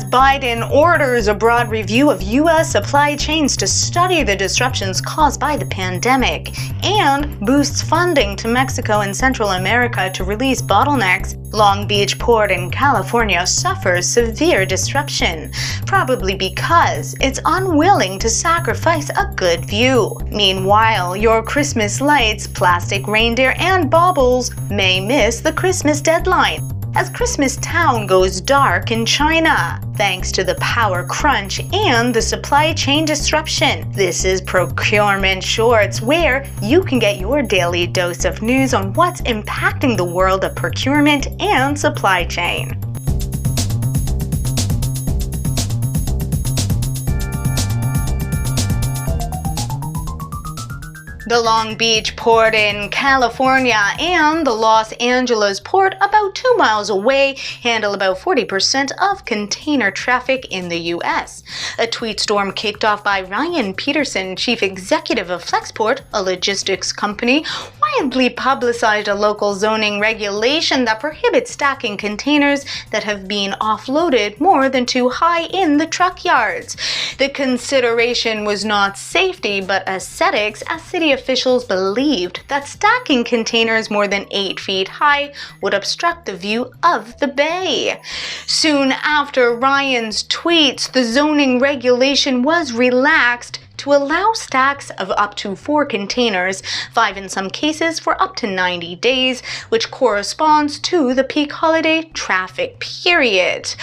Biden orders a broad review of U.S. supply chains to study the disruptions caused by the pandemic, and boosts funding to Mexico and Central America to release bottlenecks. Long Beach port in California suffers severe disruption, probably because it's unwilling to sacrifice a good view. Meanwhile, your Christmas lights, plastic reindeer, and baubles may miss the Christmas deadline as Christmas Town goes dark in China, thanks to the power crunch and the supply chain disruption. This is Procurement Shorts, where you can get your daily dose of news on what's impacting the world of procurement and supply chain. The Long Beach port in California and the Los Angeles port, about 2 miles away, handle about 40% of container traffic in the U.S. A tweet storm kicked off by Ryan Peterson, chief executive of Flexport, a logistics company, widely publicized a local zoning regulation that prohibits stacking containers that have been offloaded more than too high in the truck yards. The consideration was not safety, but aesthetics, as city officials believed that stacking containers more than 8 feet high would obstruct the view of the bay. Soon after Ryan's tweets, the zoning regulation was relaxed to allow stacks of up to 4 containers, 5 in some cases, for up to 90 days, which corresponds to the peak holiday traffic period.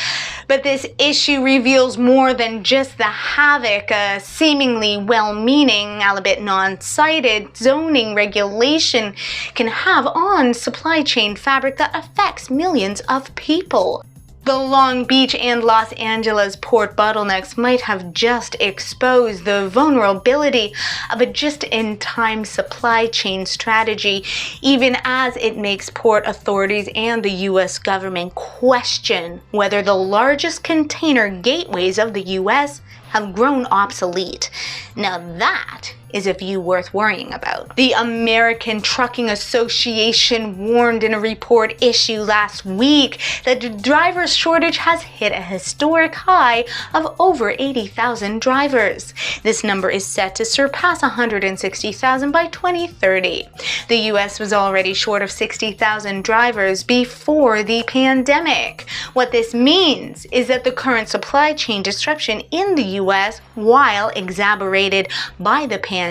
But this issue reveals more than just the havoc a seemingly well-meaning, albeit non-cited, zoning regulation can have on supply chain fabric that affects millions of people. The Long Beach and Los Angeles port bottlenecks might have just exposed the vulnerability of a just-in-time supply chain strategy, even as it makes port authorities and the U.S. government question whether the largest container gateways of the U.S. have grown obsolete. Now that is a view worth worrying about. The American Trucking Association warned in a report issued last week that the driver shortage has hit a historic high of over 80,000 drivers. This number is set to surpass 160,000 by 2030. The U.S. was already short of 60,000 drivers before the pandemic. What this means is that the current supply chain disruption in the U.S., while exacerbated by the pandemic,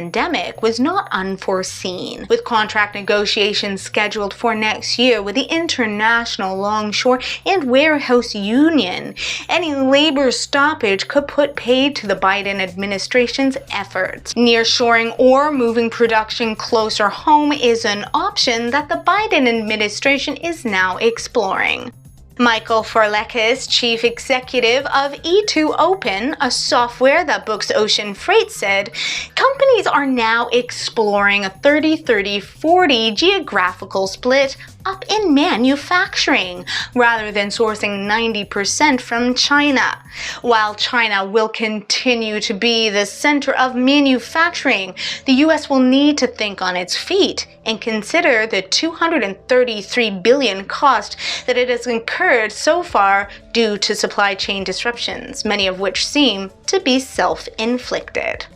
was not unforeseen. With contract negotiations scheduled for next year with the International Longshore and Warehouse Union, any labor stoppage could put paid to the Biden administration's efforts. Nearshoring or moving production closer home is an option that the Biden administration is now exploring. Michael Farlekis, chief executive of E2 Open, a software that books ocean freight, said companies are now exploring a 30-30-40 geographical split up in manufacturing, rather than sourcing 90% from China. While China will continue to be the center of manufacturing, the U.S. will need to think on its feet and consider the $233 billion cost that it has incurred so far due to supply chain disruptions, many of which seem to be self-inflicted.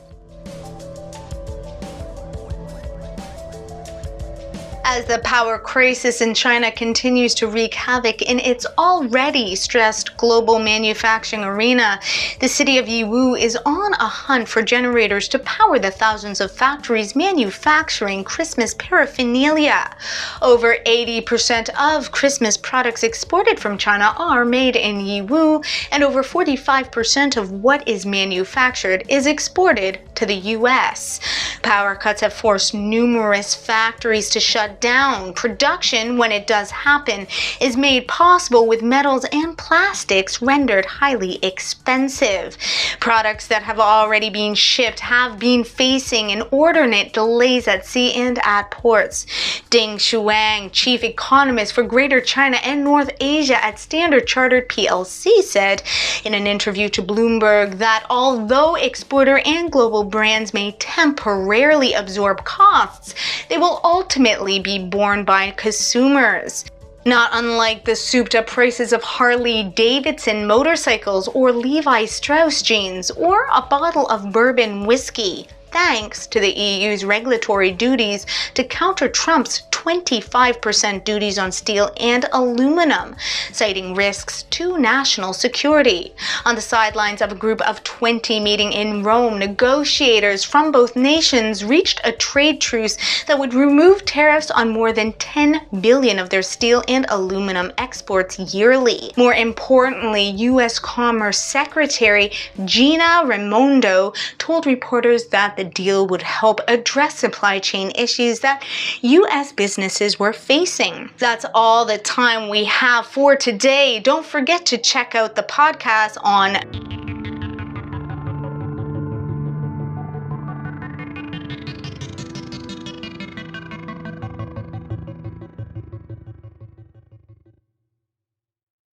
As the power crisis in China continues to wreak havoc in its already stressed global manufacturing arena, the city of Yiwu is on a hunt for generators to power the thousands of factories manufacturing Christmas paraphernalia. Over 80% of Christmas products exported from China are made in Yiwu, and over 45% of what is manufactured is exported to the U.S. Power cuts have forced numerous factories to shut down. Production, when it does happen, is made possible with metals and plastics rendered highly expensive. Products that have already been shipped have been facing inordinate delays at sea and at ports. Ding Shuang, chief economist for Greater China and North Asia at Standard Chartered plc, said in an interview to Bloomberg that although exporter and global brands may temporarily absorb costs, they will ultimately be borne by consumers. Not unlike the souped-up prices of Harley-Davidson motorcycles or Levi Strauss jeans or a bottle of bourbon whiskey, thanks to the EU's regulatory duties to counter Trump's 25% duties on steel and aluminum, citing risks to national security. On the sidelines of a Group of 20 meeting in Rome, negotiators from both nations reached a trade truce that would remove tariffs on more than 10 billion of their steel and aluminum exports yearly. More importantly, U.S. Commerce Secretary Gina Raimondo told reporters that the deal would help address supply chain issues that U.S. businesses were facing. That's all the time we have for today. Don't forget to check out the podcast on